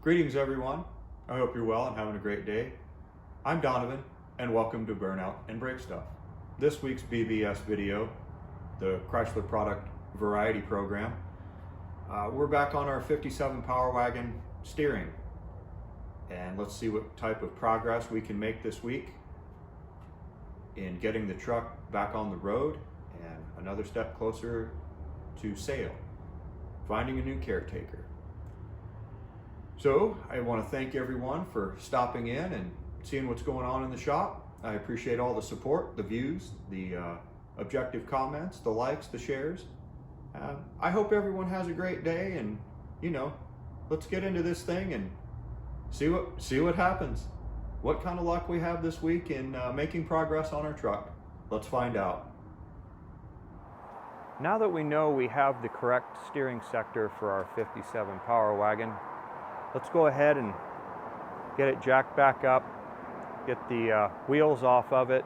Greetings everyone, I hope you're well and having a great day. I'm Donovan and welcome to Burnout and Break Stuff. This week's BBS video, the Chrysler Product Variety Program, we're back on our 57 Power Wagon steering. And let's see what type of progress we can make this week in getting the truck back on the road and another step closer to sale, finding a new caretaker. So I want to thank everyone for stopping in and seeing what's going on in the shop. I appreciate all the support, the views, the objective comments, the likes, the shares. I hope everyone has a great day, and let's get into this thing and see what happens. What kind of luck we have this week in making progress on our truck. Let's find out. Now that we know we have the correct steering sector for our 57 Power Wagon, let's go ahead and get it jacked back up, get the wheels off of it,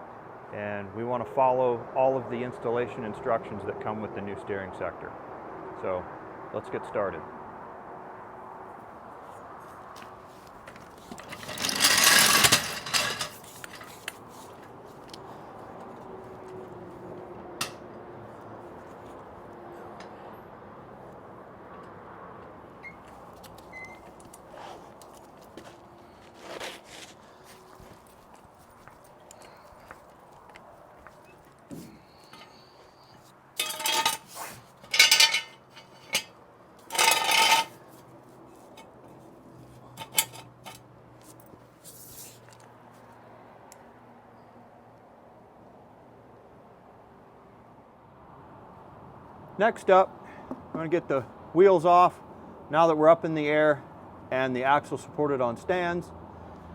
and we want to follow all of the installation instructions that come with the new steering sector. So let's get started. Next up, I'm going to get the wheels off now that we're up in the air and the axle supported on stands.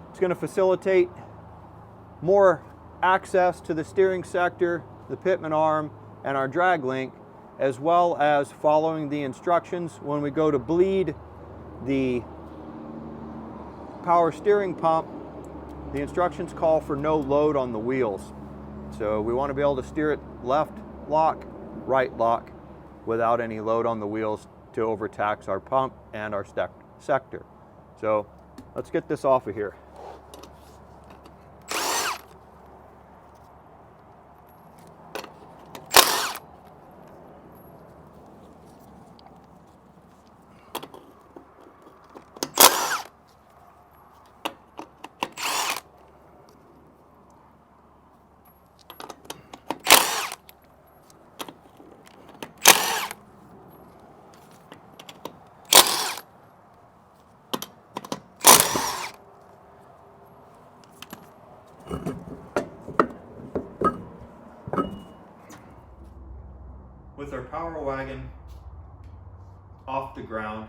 It's going to facilitate more access to the steering sector, the pitman arm, and our drag link, as well as following the instructions when we go to bleed the power steering pump. The instructions call for no load on the wheels. So we want to be able to steer it left lock, right lock, without any load on the wheels to overtax our pump and our sector. So let's get this off of here. With our Power Wagon off the ground,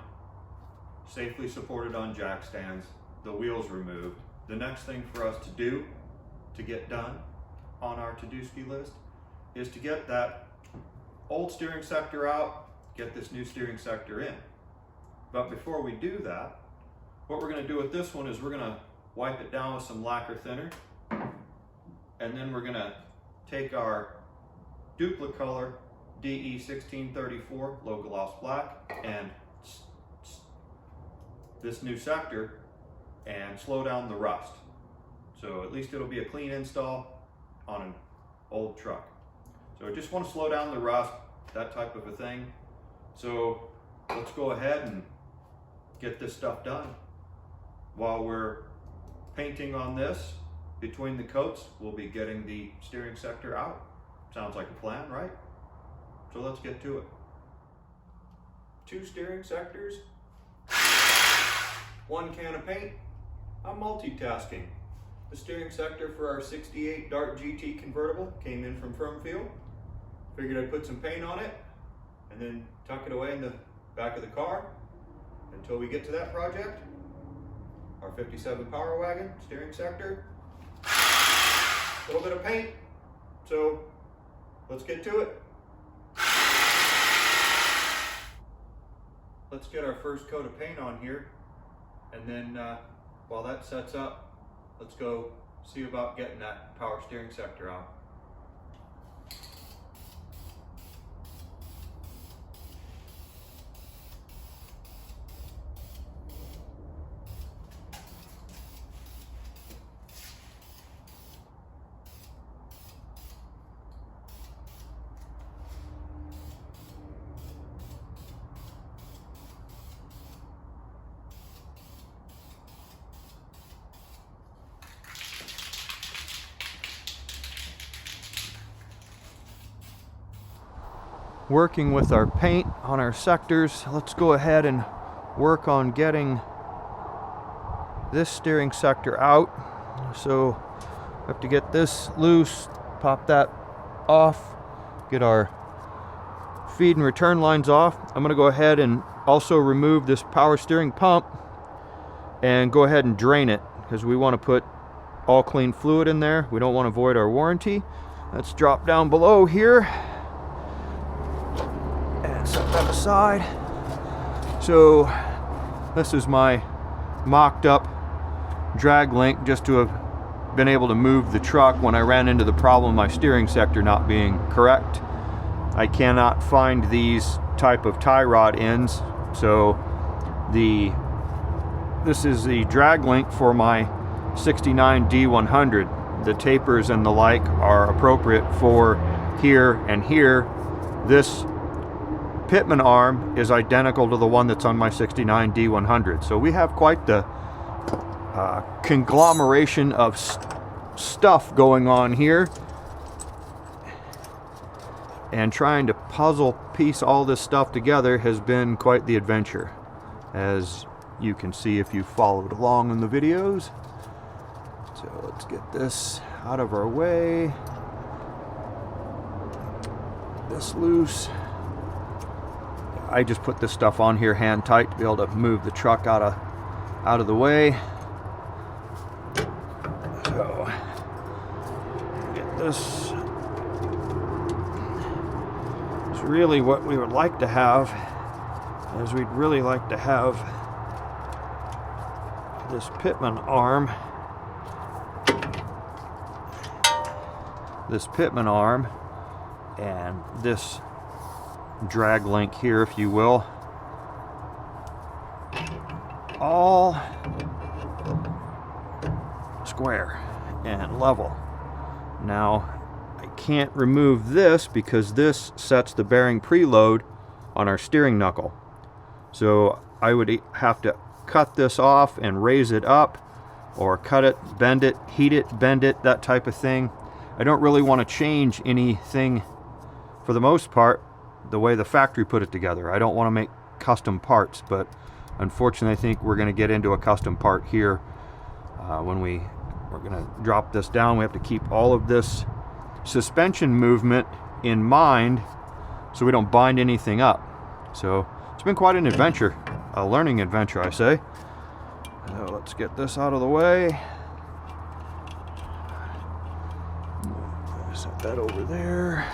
safely supported on jack stands, the wheels removed, the next thing for us to do, to get done on our to-do-ski list, is to get that old steering sector out, get this new steering sector in. But before we do that, what we're going to do with this one is we're going to wipe it down with some lacquer thinner, and then we're going to take our Duplicolor DE 1634 low gloss black and this new sector and slow down the rust. So at least it'll be a clean install on an old truck. So I just want to slow down the rust, that type of a thing. So let's go ahead and get this stuff done. While we're painting on this, between the coats, we'll be getting the steering sector out. Sounds like a plan, right? So let's get to it. 2 steering sectors, 1 can of paint. I'm multitasking. The steering sector for our 68 Dart GT convertible came in from Firmfield. Figured I'd put some paint on it and then tuck it away in the back of the car until we get to that project. Our 57 Power Wagon steering sector, a little bit of paint. So let's get to it. Let's get our first coat of paint on here, and then while that sets up, let's go see about getting that power steering sector out. working with our paint on our sectors. Let's go ahead and work on getting this steering sector out. So we have to get this loose, pop that off, get our feed and return lines off. I'm going to go ahead and also remove this power steering pump and go ahead and drain it, because we want to put all clean fluid in there. We don't want to void our warranty. Let's drop down below here and set that aside. So this is my mocked up drag link, just to have been able to move the truck when I ran into the problem of my steering sector not being correct. I cannot find these type of tie rod ends, so this is the drag link for my 69 D100. The tapers and the like are appropriate for here and here. This pitman arm is identical to the one that's on my 69 D100. So we have quite the conglomeration of stuff going on here, and trying to puzzle piece all this stuff together has been quite the adventure, as you can see if you followed along in the videos. So let's get this out of our way, this loose. I just put this stuff on here hand tight to be able to move the truck out of the way. So get this. It's really what we would like to have, is we'd really like to have this pitman arm, and this drag link here, if you will, all square and level. Now I can't remove this because this sets the bearing preload on our steering knuckle, so I would have to cut this off and raise it up, or cut it, bend it, heat it, bend it, that type of thing. I don't really want to change anything, for the most part, the way the factory put it together. I don't want to make custom parts, but unfortunately I think we're going to get into a custom part here. When we're going to drop this down, we have to keep all of this suspension movement in mind so we don't bind anything up. So it's been quite an adventure, a learning adventure, I say. So let's get this out of the way. Set that over there.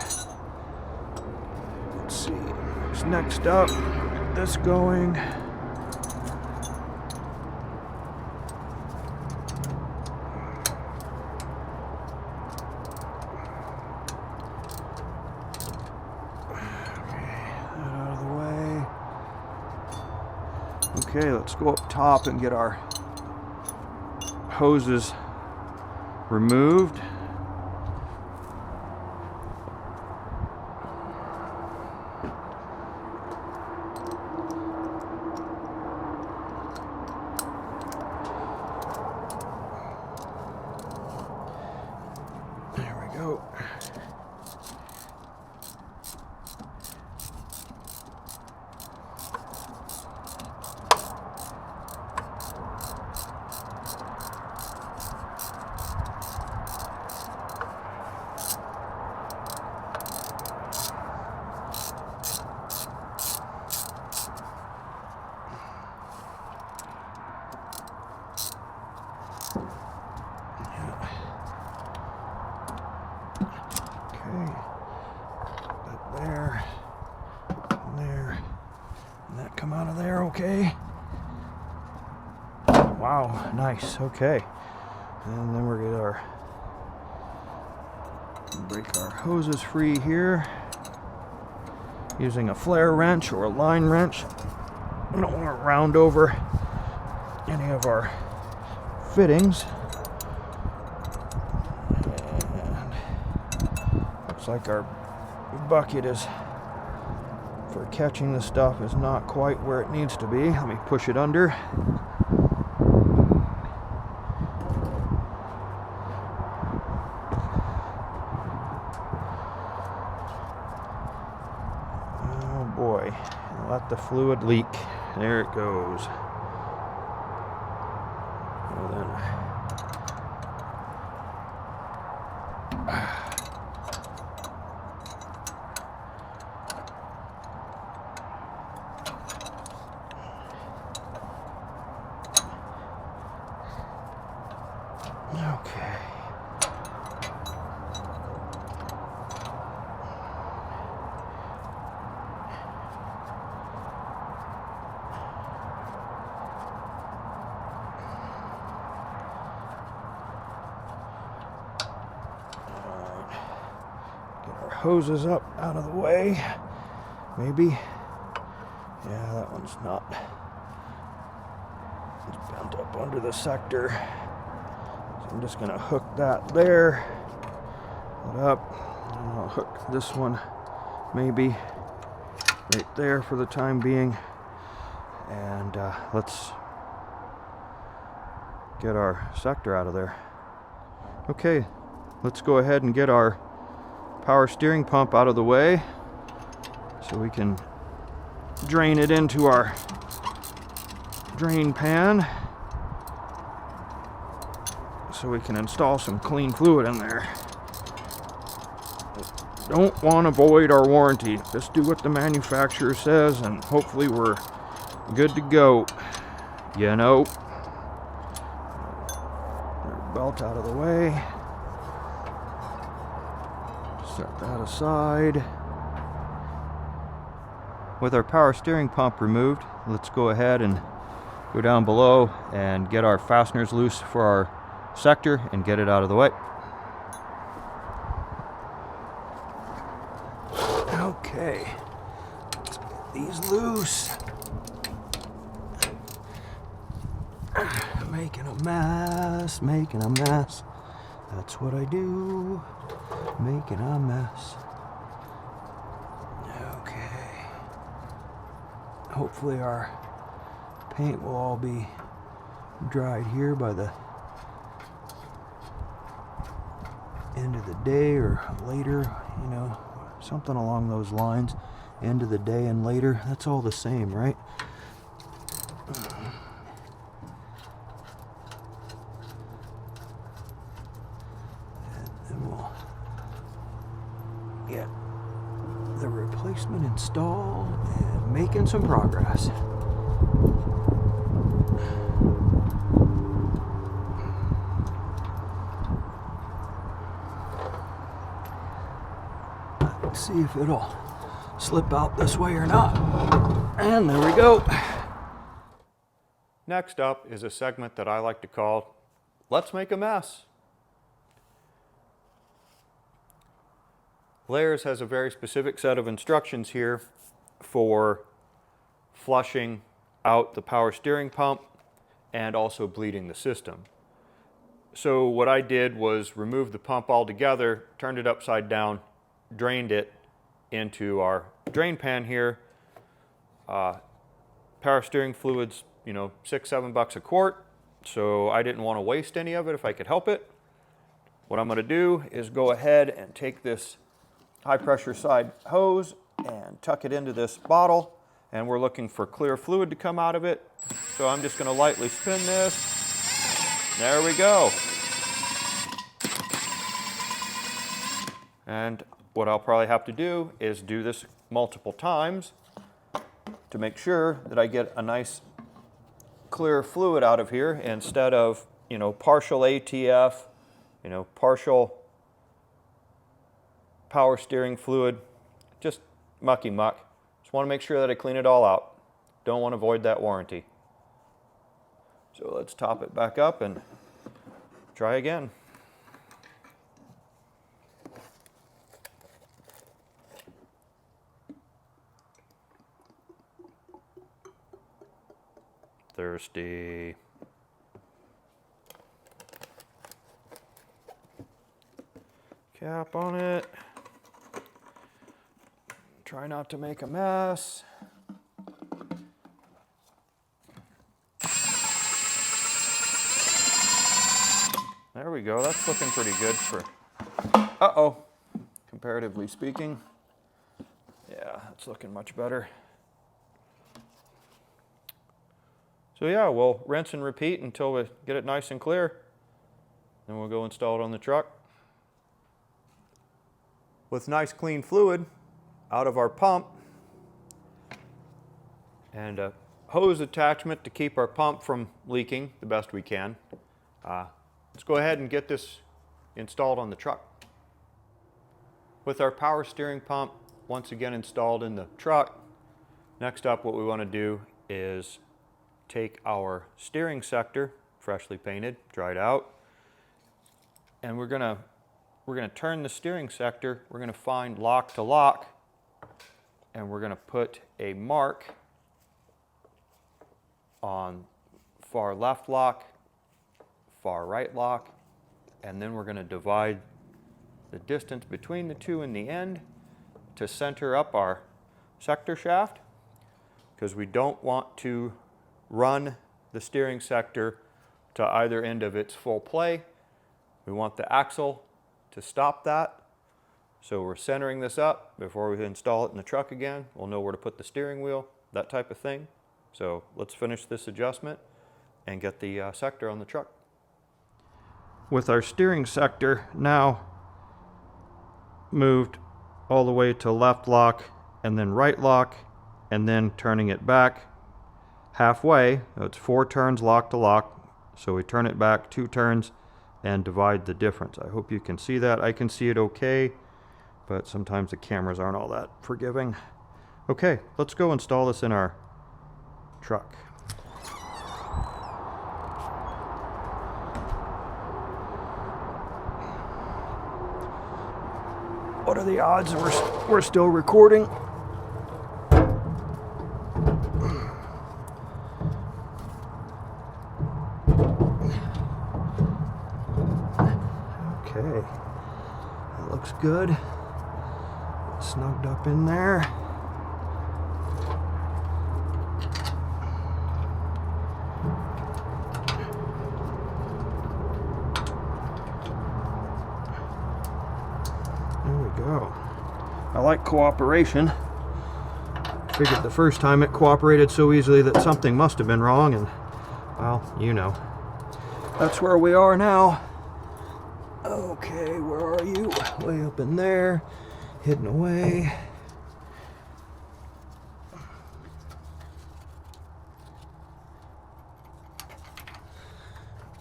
Let's see what's next up. Get this going. Okay, let's go up top and get our hoses removed. There we go. Come out of there, okay. Wow, nice, okay. And then we're gonna break our hoses free here using a flare wrench or a line wrench. We don't want to round over any of our fittings. And looks like our bucket is, for catching the stuff, is not quite where it needs to be. Let me push it under. fluid leak. There it goes. Well then. Okay. Hoses up out of the way, maybe. Yeah, that one's not. It's bent up under the sector. So I'm just gonna hook that there, put up, and I'll hook this one maybe right there for the time being. And let's get our sector out of there. Okay, let's go ahead and get our power steering pump out of the way so we can drain it into our drain pan so we can install some clean fluid in there. Don't want to void our warranty. Just do what the manufacturer says and hopefully we're good to go. You know. Belt out of the way. Set that aside. With our power steering pump removed, let's go ahead and go down below and get our fasteners loose for our sector and get it out of the way. Okay, let's get these loose. Making a mess, making a mess. That's what I do. Making a mess. Okay. Hopefully our paint will all be dried here by the end of the day or later, you know, something along those lines. End of the day and later, that's all the same, right? Get the replacement installed and making some progress. Let's see if it'll slip out this way or not. And there we go. Next up is a segment that I like to call Let's Make a Mess. Layers has a very specific set of instructions here for flushing out the power steering pump and also bleeding the system. So what I did was remove the pump altogether, turned it upside down, drained it into our drain pan here. Power steering fluid's, you know, $6-7 a quart, so I didn't want to waste any of it if I could help it. What I'm going to do is go ahead and take this high pressure side hose and tuck it into this bottle, and we're looking for clear fluid to come out of it. So I'm just going to lightly spin this. There we go. And what I'll probably have to do is do this multiple times to make sure that I get a nice clear fluid out of here instead of, you know, partial ATF, you know, partial power steering fluid, just mucky muck. Just want to make sure that I clean it all out. Don't want to void that warranty. So let's top it back up and try again. Thirsty. Cap on it. Try not to make a mess. There we go. That's looking pretty good for, comparatively speaking. Yeah, it's looking much better. So yeah, we'll rinse and repeat until we get it nice and clear. Then we'll go install it on the truck. With nice clean fluid out of our pump and a hose attachment to keep our pump from leaking the best we can, let's go ahead and get this installed on the truck. With our power steering pump once again installed in the truck, next up what we want to do is take our steering sector, freshly painted, dried out, and we're gonna turn the steering sector. We're gonna find lock to lock, and we're gonna put a mark on far left lock, far right lock, and then we're gonna divide the distance between the two in the end to center up our sector shaft, because we don't want to run the steering sector to either end of its full play. We want the axle to stop that. So we're centering this up before we install it in the truck again. We'll know where to put the steering wheel, that type of thing. So let's finish this adjustment and get the sector on the truck. With our steering sector now moved all the way to left lock and then right lock, and then turning it back halfway. It's 4 turns lock to lock, so we turn it back 2 turns and divide the difference. I hope you can see that. I can see it okay, but sometimes the cameras aren't all that forgiving. Okay, let's go install this in our truck. What are the odds we're still recording? Okay, that looks good. Snugged up in there. There we go. I like cooperation. Figured the first time it cooperated so easily that something must have been wrong, and well, you know. That's where we are now. Okay, where are you? Way up in there, hidden away.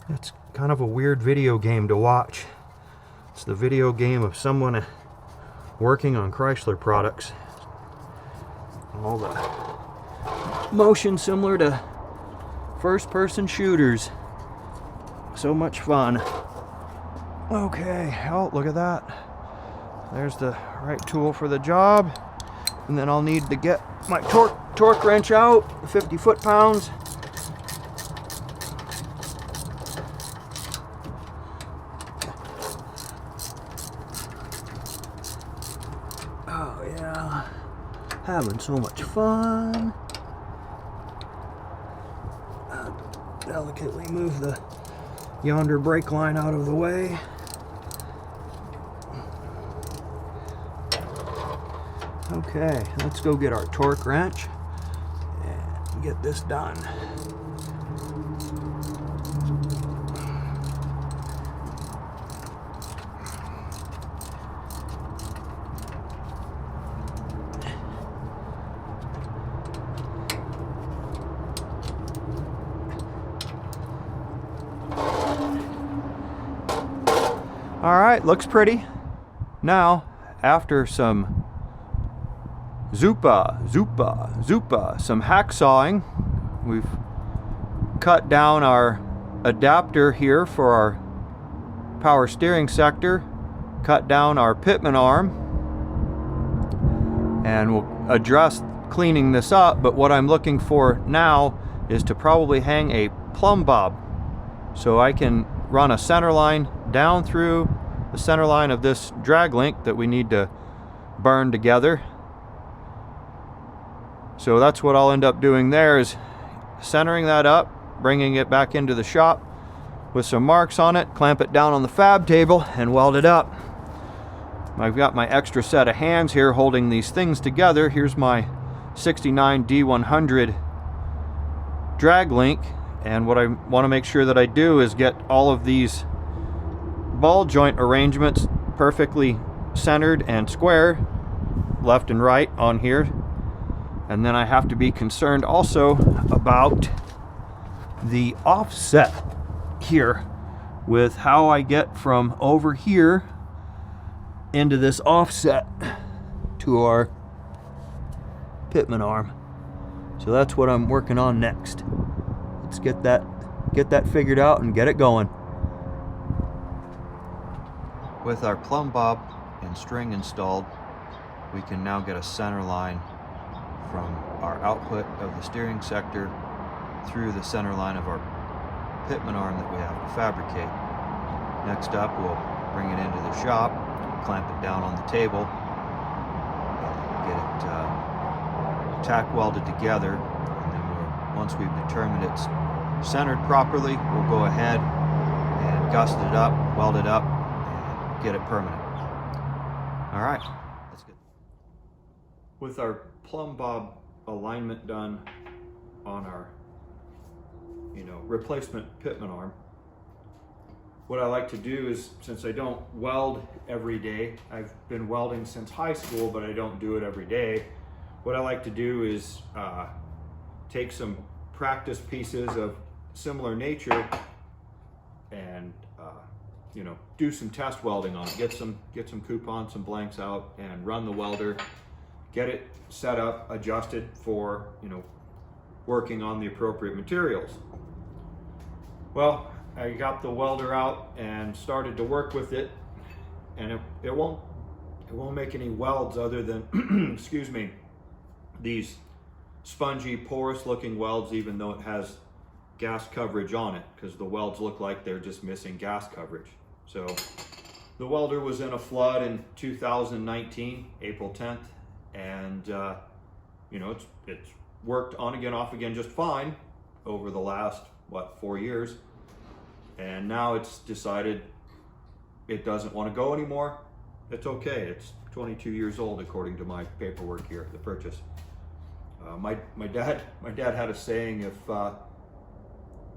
It's kind of a weird video game to watch. It's the video game of someone working on Chrysler products. All the motion similar to first-person shooters. So much fun. Okay, oh, look at that. There's the right tool for the job. And then I'll need to get my torque wrench out, 50 foot-pounds. Oh yeah, having so much fun. Delicately move the yonder brake line out of the way. Okay, let's go get our torque wrench and get this done. All right, looks pretty. Now, after some some hacksawing, we've cut down our adapter here for our power steering sector, cut down our pitman arm, and we'll address cleaning this up. But what I'm looking for now is to probably hang a plumb bob so I can run a center line down through the center line of this drag link that we need to burn together. So that's what I'll end up doing there, is centering that up, bringing it back into the shop with some marks on it, clamp it down on the fab table, and weld it up. I've got my extra set of hands here holding these things together. Here's my 69 D100 drag link, and what I want to make sure that I do is get all of these ball joint arrangements perfectly centered and square, left and right on here. And then I have to be concerned also about the offset here with how I get from over here into this offset to our pitman arm. So that's what I'm working on next. Let's get that figured out and get it going. With our plumb bob and string installed, we can now get a center line from our output of the steering sector through the center line of our pitman arm that we have to fabricate. Next up, we'll bring it into the shop, clamp it down on the table, and get it tack welded together. And then once we've determined it's centered properly, we'll go ahead and gusset it up, weld it up, and get it permanent. All right, let's get. With our plumb bob alignment done on our replacement pitman arm, what I like to do is, since I don't weld every day, I've been welding since high school, but I don't do it every day. What I like to do is take some practice pieces of similar nature and do some test welding on it. Get some coupons, some blanks out, and run the welder. Get it set up, adjusted for working on the appropriate materials. Well, I got the welder out and started to work with it, and it won't make any welds other than excuse me, these spongy, porous looking welds, even though it has gas coverage on it, because the welds look like they're just missing gas coverage. So the welder was in a flood in 2019, April 10th, and it's worked on again, off again just fine over the last 4 years. And now it's decided it doesn't want to go anymore. It's okay. It's 22 years old according to my paperwork here, the purchase. My dad had a saying,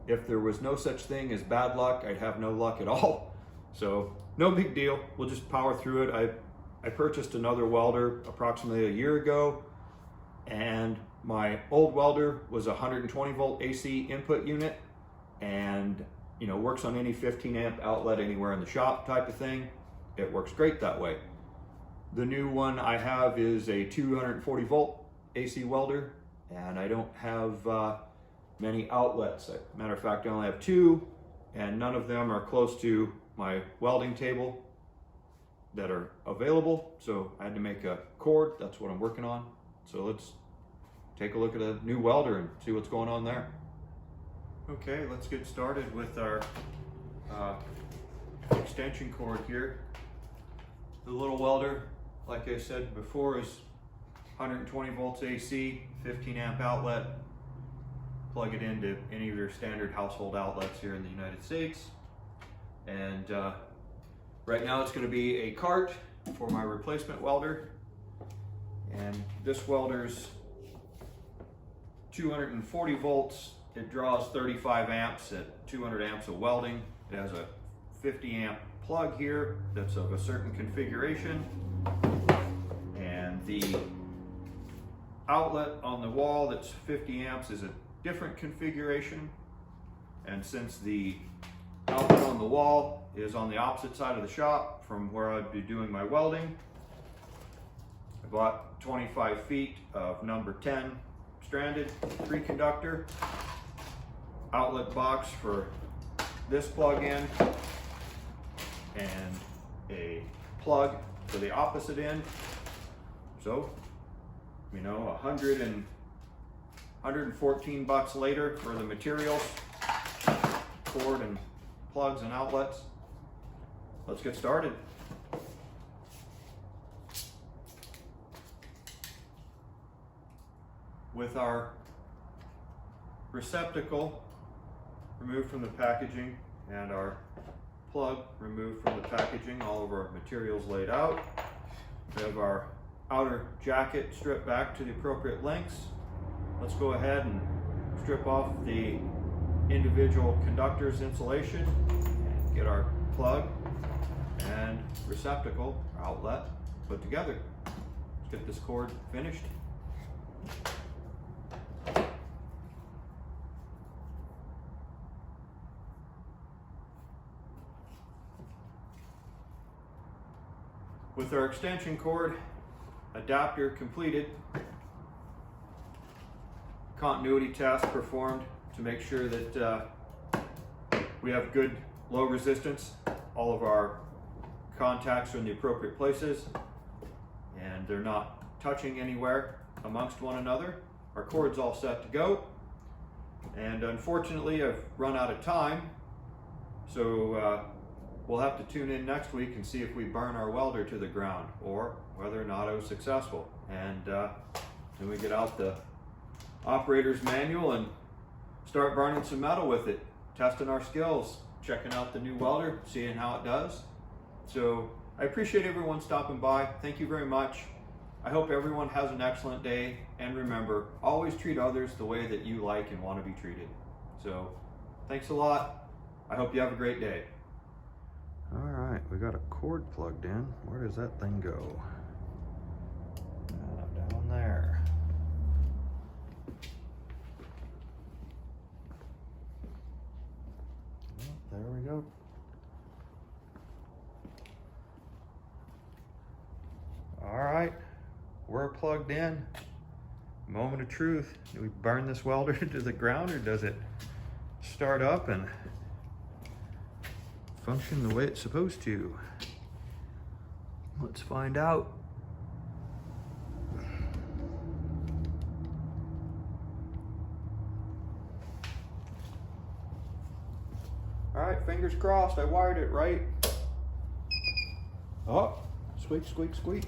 if there was no such thing as bad luck, I'd have no luck at all. So no big deal. We'll just power through it. I purchased another welder approximately a year ago, and my old welder was a 120 volt AC input unit, and works on any 15 amp outlet anywhere in the shop type of thing. It works great that way. The new one I have is a 240 volt AC welder, and I don't have many outlets. Matter of fact, I only have 2, and none of them are close to my welding table that are available. So I had to make a cord. That's what I'm working on. So let's take a look at a new welder and see what's going on there. Okay, let's get started with our extension cord here. The little welder, like I said before, is 120 volts AC, 15 amp outlet. Plug it into any of your standard household outlets here in the United States. And right now it's going to be a cart for my replacement welder. And this welder's 240 volts. It draws 35 amps at 200 amps of welding. It has a 50 amp plug here that's of a certain configuration. And the outlet on the wall that's 50 amps is a different configuration. And since the outlet on the wall is on the opposite side of the shop from where I'd be doing my welding, I bought 25 feet of number 10 stranded 3 conductor outlet box for this plug-in, and a plug for the opposite end. So, $114 later for the materials, cord and plugs and outlets. Let's get started. With our receptacle removed from the packaging and our plug removed from the packaging, all of our materials laid out, we have our outer jacket stripped back to the appropriate lengths. Let's go ahead and strip off the individual conductor's insulation and get our plug and receptacle or outlet put together. Let's get this cord finished. With our extension cord adapter completed, continuity test performed to make sure that we have good low resistance. All of our contacts are in the appropriate places and they're not touching anywhere amongst one another. Our cord's all set to go, and unfortunately I've run out of time, so we'll have to tune in next week and see if we burn our welder to the ground or whether or not I was successful. And then we get out the operator's manual and start burning some metal with it, testing our skills, checking out the new welder, seeing how it does. So I appreciate everyone stopping by. Thank you very much. I hope everyone has an excellent day, and remember, always treat others the way that you like and want to be treated. So thanks a lot. I hope you have a great day. All right, we got a cord plugged in. Where does that thing go? Down there. Oh, there we go. All right, we're plugged in. Moment of truth. Do we burn this welder to the ground, or does it start up and function the way it's supposed to? Let's find out. All right, fingers crossed, I wired it right. Oh, squeak, squeak, squeak.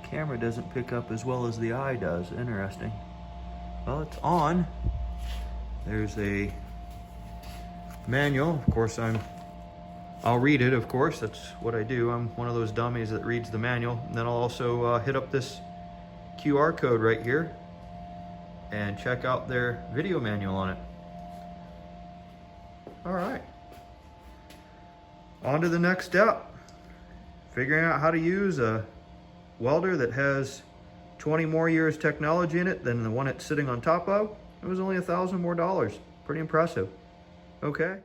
Camera doesn't pick up as well as the eye does. Interesting. Well, it's on. There's a manual. Of course, I'll read it, of course. That's what I do. I'm one of those dummies that reads the manual. And then I'll also hit up this QR code right here and check out their video manual on it. All right. On to the next step. Figuring out how to use a welder that has 20 more years technology in it than the one it's sitting on top of. It was only $1,000 more. Pretty impressive. Okay.